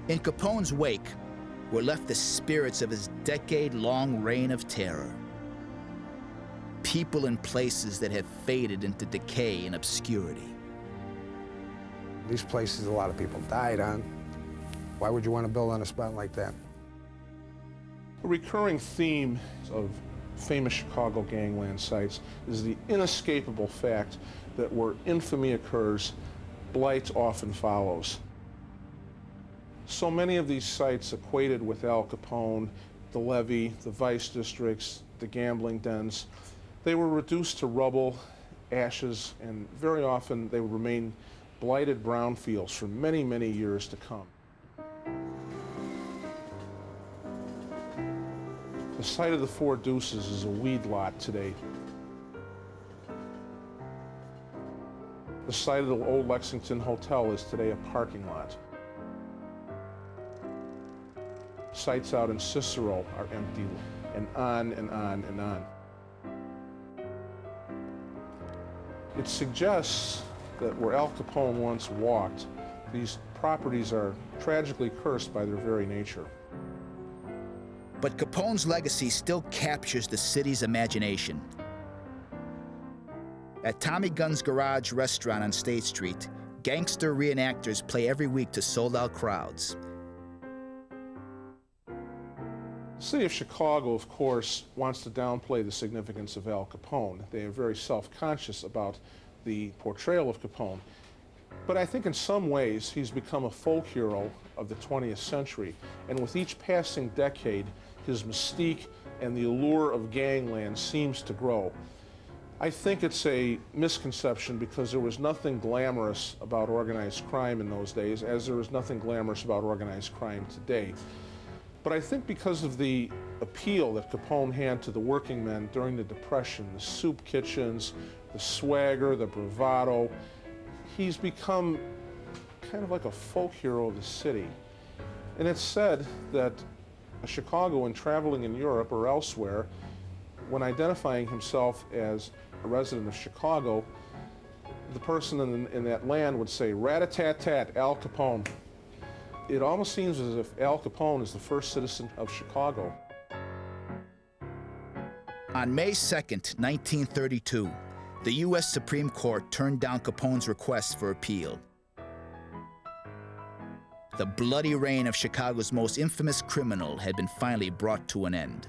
In Capone's wake were left the spirits of his decade-long reign of terror. People and places that have faded into decay and obscurity. These places a lot of people died on. Why would you want to build on a spot like that? A recurring theme of famous Chicago gangland sites is the inescapable fact that where infamy occurs, blight often follows. So many of these sites equated with Al Capone, the levee, the vice districts, the gambling dens, they were reduced to rubble, ashes, and very often they would remain blighted brownfields for many, many years to come. The site of the Four Deuces is a weed lot today. The site of the old Lexington Hotel is today a parking lot. Sites out in Cicero are empty, and on and on and on. It suggests that where Al Capone once walked, these properties are tragically cursed by their very nature. But Capone's legacy still captures the city's imagination. At Tommy Gunn's Garage restaurant on State Street, gangster reenactors play every week to sold-out crowds. The city of Chicago, of course, wants to downplay the significance of Al Capone. They are very self-conscious about the portrayal of Capone. But I think in some ways he's become a folk hero of the 20th century. And with each passing decade, his mystique and the allure of gangland seems to grow. I think it's a misconception because there was nothing glamorous about organized crime in those days, as there is nothing glamorous about organized crime today. But I think because of the appeal that Capone had to the working men during the Depression, the soup kitchens, the swagger, the bravado, he's become kind of like a folk hero of the city. And it's said that a Chicagoan traveling in Europe or elsewhere, when identifying himself as a resident of Chicago, the person in that land would say, "Rat-a-tat-tat, Al Capone." It almost seems as if Al Capone is the first citizen of Chicago. On May 2nd, 1932, the U.S. Supreme Court turned down Capone's request for appeal. The bloody reign of Chicago's most infamous criminal had been finally brought to an end.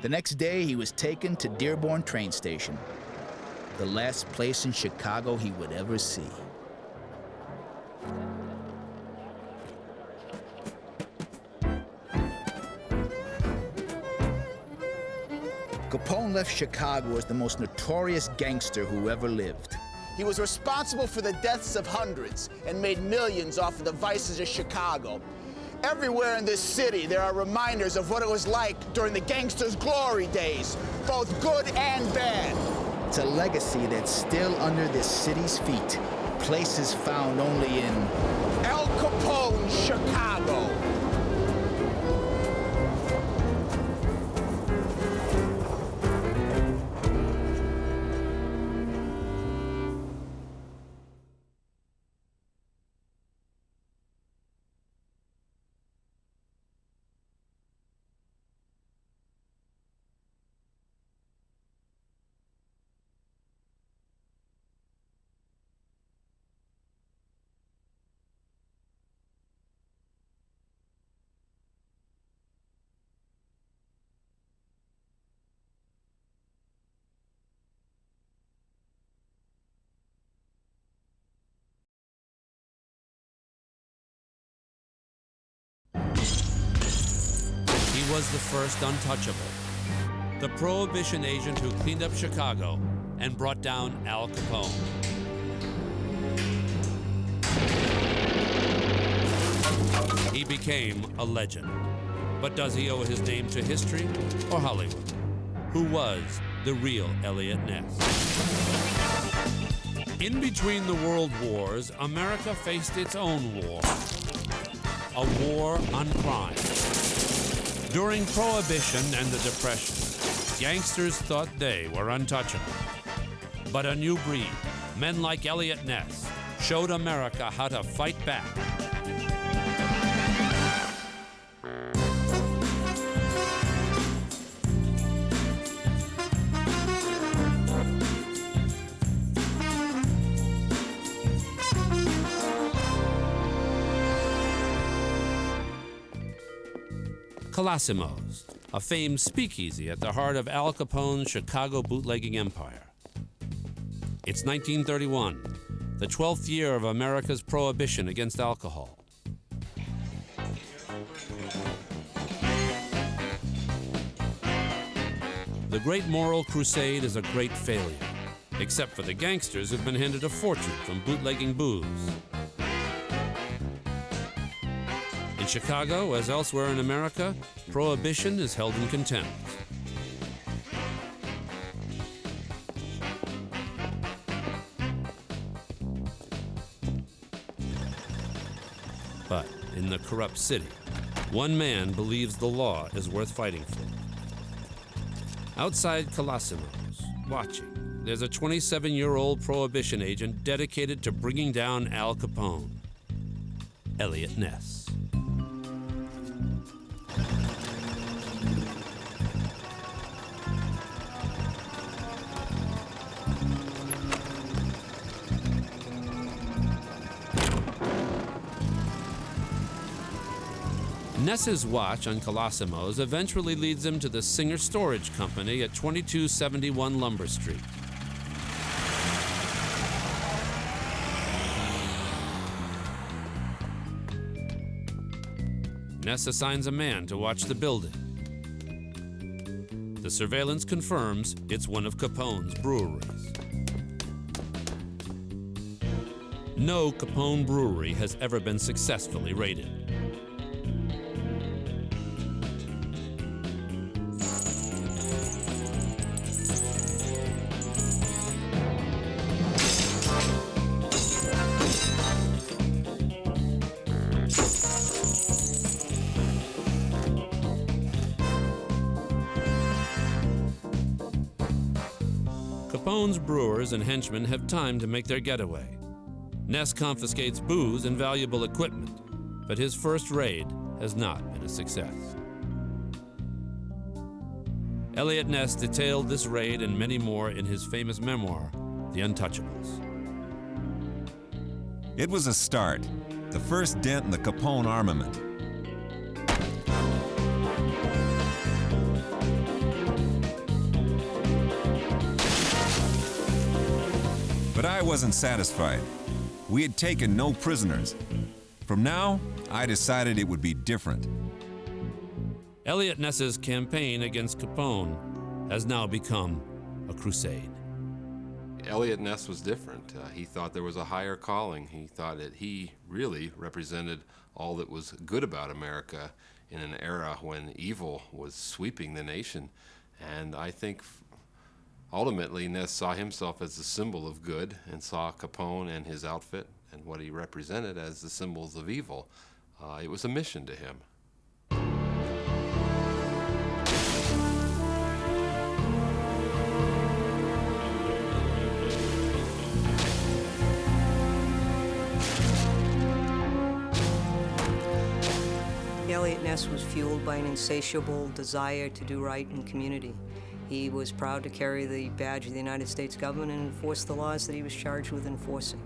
The next day, he was taken to Dearborn train station, the last place in Chicago he would ever see. Capone left Chicago as the most notorious gangster who ever lived. He was responsible for the deaths of hundreds and made millions off of the vices of Chicago. Everywhere in this city, there are reminders of what it was like during the gangsters' glory days, both good and bad. It's a legacy that's still under this city's feet, places found only in Al Capone, Chicago. He was the first untouchable, the Prohibition agent who cleaned up Chicago and brought down Al Capone. He became a legend. But does he owe his name to history or Hollywood? Who was the real Eliot Ness? In between the world wars, America faced its own war, a war on crime. During Prohibition and the Depression, gangsters thought they were untouchable. But a new breed, men like Eliot Ness, showed America how to fight back. Colosimo's, a famed speakeasy at the heart of Al Capone's Chicago bootlegging empire. It's 1931, the 12th year of America's prohibition against alcohol. The Great Moral Crusade is a great failure, except for the gangsters who've been handed a fortune from bootlegging booze. In Chicago, as elsewhere in America, prohibition is held in contempt. But in the corrupt city, one man believes the law is worth fighting for. Outside Colosimo's, watching, there's a 27-year-old prohibition agent dedicated to bringing down Al Capone, Eliot Ness. Ness's watch on Colosimo's eventually leads him to the Singer Storage Company at 2271 Lumber Street. Ness assigns a man to watch the building. The surveillance confirms it's one of Capone's breweries. No Capone brewery has ever been successfully raided. Capone's brewers and henchmen have time to make their getaway. Ness confiscates booze and valuable equipment, but his first raid has not been a success. Eliot Ness detailed this raid and many more in his famous memoir, The Untouchables. It was a start, the first dent in the Capone armament. But I wasn't satisfied. We had taken no prisoners. From now, I decided it would be different. Eliot Ness's campaign against Capone has now become a crusade. Eliot Ness was different. He thought there was a higher calling. He thought that he really represented all that was good about America in an era when evil was sweeping the nation. And I think ultimately, Ness saw himself as the symbol of good and saw Capone and his outfit and what he represented as the symbols of evil. It was a mission to him. Eliot Ness was fueled by an insatiable desire to do right in community. He was proud to carry the badge of the United States government and enforce the laws that he was charged with enforcing.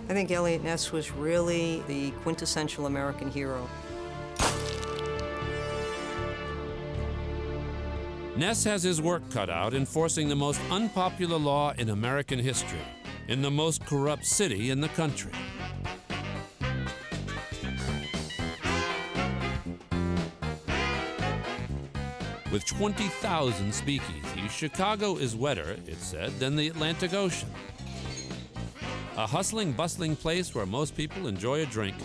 I think Eliot Ness was really the quintessential American hero. Ness has his work cut out enforcing the most unpopular law in American history, in the most corrupt city in the country. With 20,000 speakeasies, Chicago is wetter, it's said, than the Atlantic Ocean. A hustling, bustling place where most people enjoy a drink.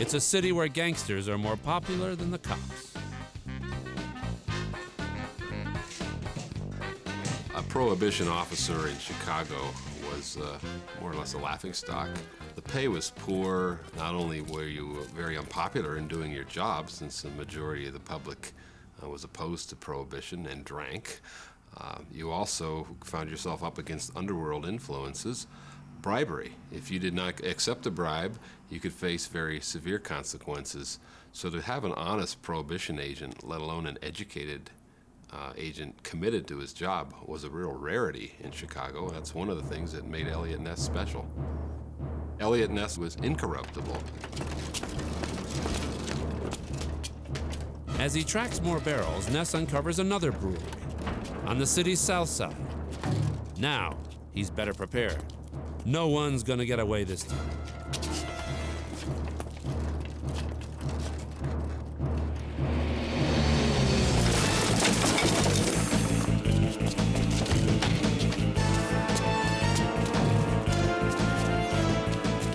It's a city where gangsters are more popular than the cops. A prohibition officer in Chicago was more or less a laughingstock. The pay was poor. Not only were you very unpopular in doing your job, since the majority of the public was opposed to prohibition and drank, You also found yourself up against underworld influences, bribery. If you did not accept a bribe, you could face very severe consequences. So to have an honest prohibition agent, let alone an educated agent committed to his job, was a real rarity in Chicago. That's one of the things that made Eliot Ness special. Eliot Ness was incorruptible. As he tracks more barrels, Ness uncovers another brewery on the city's south side. Now, he's better prepared. No one's gonna get away this time.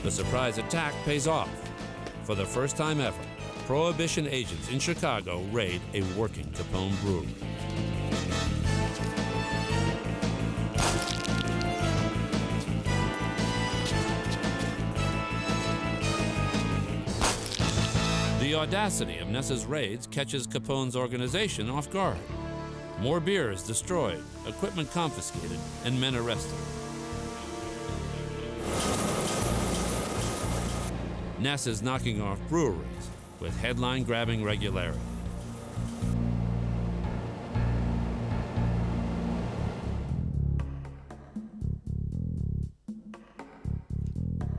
The surprise attack pays off. For the first time ever, Prohibition agents in Chicago raid a working Capone brewery. The audacity of Ness's raids catches Capone's organization off guard. More beer is destroyed, equipment confiscated, and men arrested. Ness is knocking off breweries with headline-grabbing regularity.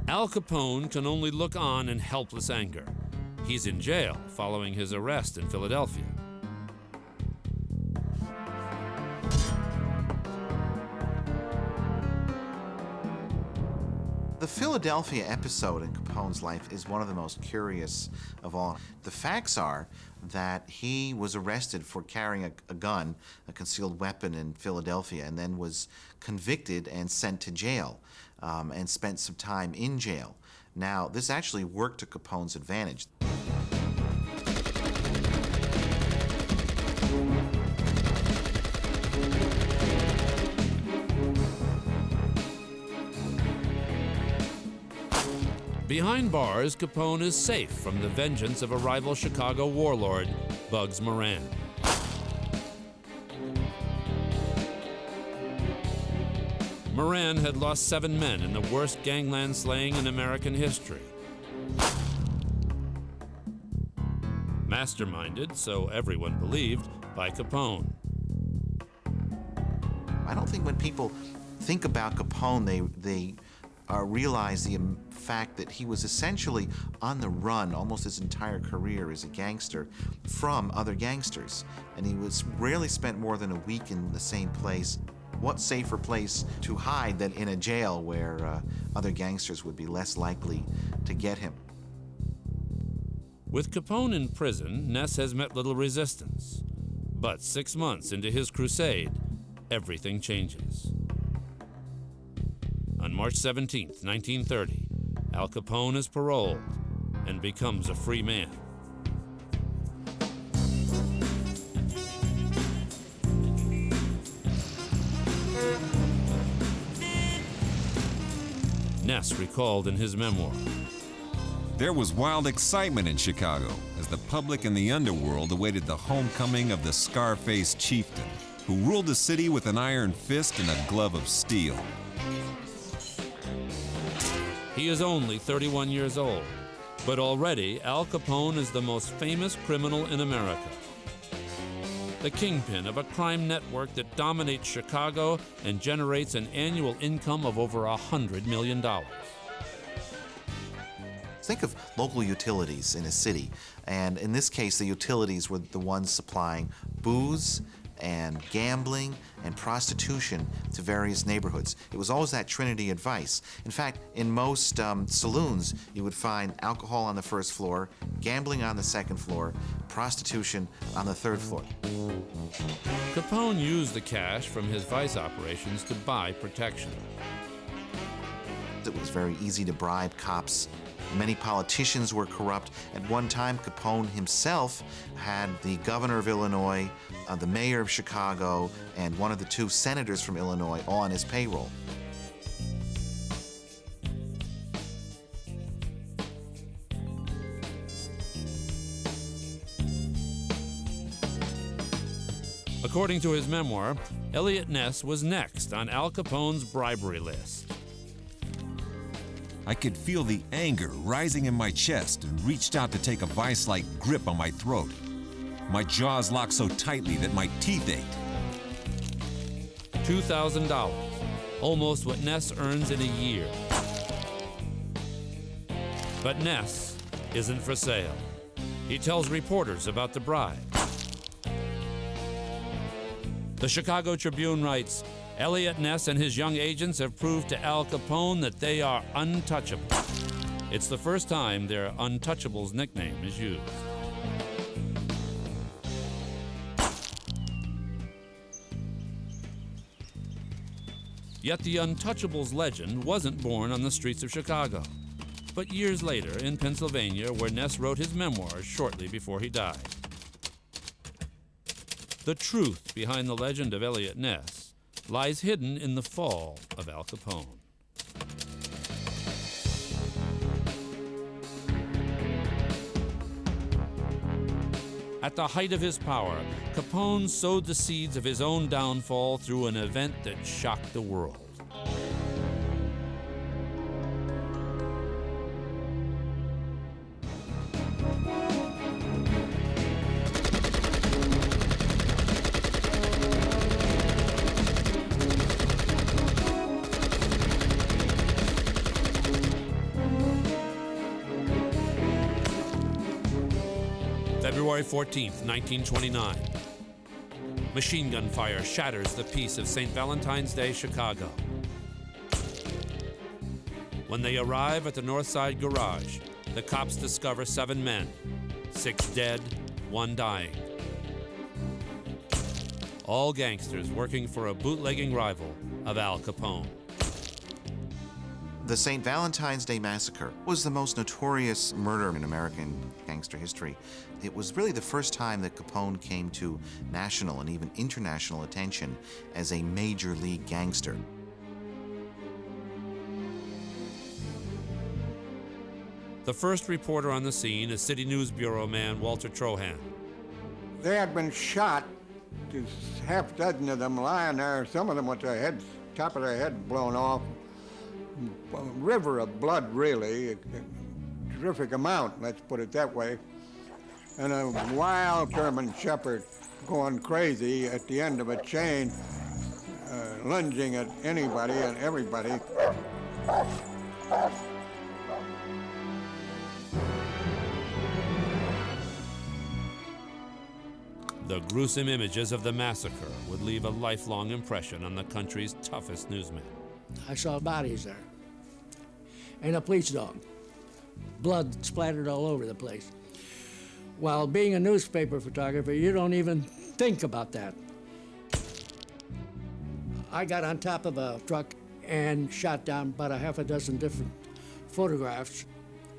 Al Capone can only look on in helpless anger. He's in jail following his arrest in Philadelphia. The Philadelphia episode in Capone's life is one of the most curious of all. The facts are that he was arrested for carrying a gun, a concealed weapon in Philadelphia, and then was convicted and sent to jail and spent some time in jail. Now, this actually worked to Capone's advantage. Behind bars, Capone is safe from the vengeance of a rival Chicago warlord, Bugs Moran. Moran had lost 7 men in the worst gangland slaying in American history. Masterminded, so everyone believed, by Capone. I don't think when people think about Capone, they realize the fact that he was essentially on the run almost his entire career as a gangster from other gangsters. And he was rarely spent more than a week in the same place. What safer place to hide than in a jail where other gangsters would be less likely to get him? With Capone in prison, Ness has met little resistance. But 6 months into his crusade, everything changes. On March 17, 1930, Al Capone is paroled and becomes a free man. Ness recalled in his memoir, There was wild excitement in Chicago as the public and the underworld awaited the homecoming of the Scarface chieftain, who ruled the city with an iron fist and a glove of steel. He is only 31 years old, but already Al Capone is the most famous criminal in America. The kingpin of a crime network that dominates Chicago and generates an annual income of over $100 million. Think of local utilities in a city, and in this case, the utilities were the ones supplying booze and gambling and prostitution to various neighborhoods. It was always that trinity of vice. In fact, in most saloons, you would find alcohol on the first floor, gambling on the second floor, prostitution on the third floor. Capone used the cash from his vice operations to buy protection. It was very easy to bribe cops. Many politicians were corrupt. At one time, Capone himself had the governor of Illinois, the mayor of Chicago, and one of the 2 senators from Illinois on his payroll. According to his memoir, Eliot Ness was next on Al Capone's bribery list. I could feel the anger rising in my chest and reached out to take a vice-like grip on my throat. My jaws locked so tightly that my teeth ached. $2,000, almost what Ness earns in a year. But Ness isn't for sale. He tells reporters about the bribe. The Chicago Tribune writes, Eliot Ness and his young agents have proved to Al Capone that they are untouchable. It's the first time their Untouchables nickname is used. Yet the Untouchables legend wasn't born on the streets of Chicago, but years later in Pennsylvania, where Ness wrote his memoirs shortly before he died. The truth behind the legend of Eliot Ness lies hidden in the fall of Al Capone. At the height of his power, Capone sowed the seeds of his own downfall through an event that shocked the world. February 14th, 1929. Machine gun fire shatters the peace of St. Valentine's Day, Chicago. When they arrive at the North Side garage, the cops discover 7 men, 6 dead, 1 dying. All gangsters working for a bootlegging rival of Al Capone. The St. Valentine's Day Massacre was the most notorious murder in American gangster history. It was really the first time that Capone came to national and even international attention as a major league gangster. The first reporter on the scene is City News Bureau man Walter Trohan. They had been shot, just half a dozen of them lying there, some of them with their heads, top of their head blown off. A river of blood, really, a terrific amount, let's put it that way. And a wild German shepherd going crazy at the end of a chain, lunging at anybody and everybody. The gruesome images of the massacre would leave a lifelong impression on the country's toughest newsmen. I saw bodies there, and a police dog. Blood splattered all over the place. While being a newspaper photographer, you don't even think about that. I got on top of a truck and shot down about a half a dozen different photographs.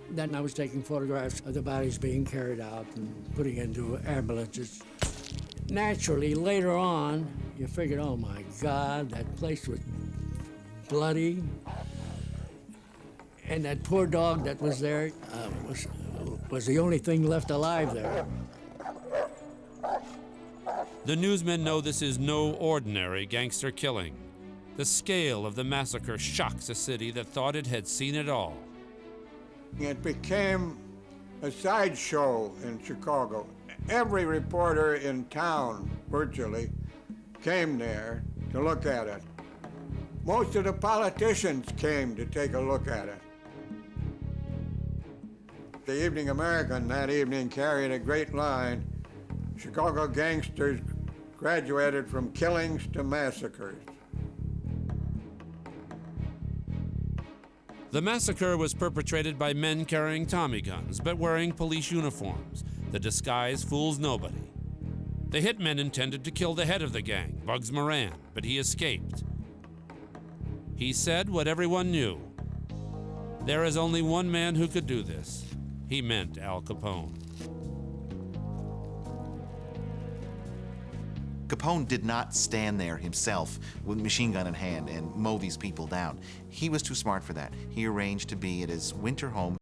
Then I was taking photographs of the bodies being carried out and putting into ambulances. Naturally, later on, you figured, oh my God, that place was bloody. And that poor dog that was there was the only thing left alive there. The newsmen know this is no ordinary gangster killing. The scale of the massacre shocks a city that thought it had seen it all. It became a sideshow in Chicago. Every reporter in town, virtually, came there to look at it. Most of the politicians came to take a look at it. The Evening American that evening carried a great line, Chicago gangsters graduated from killings to massacres. The massacre was perpetrated by men carrying Tommy guns but wearing police uniforms. The disguise fools nobody. The hitmen intended to kill the head of the gang, Bugs Moran, but he escaped. He said what everyone knew. There is only one man who could do this. He meant Al Capone. Capone did not stand there himself with a machine gun in hand and mow these people down. He was too smart for that. He arranged to be at his winter home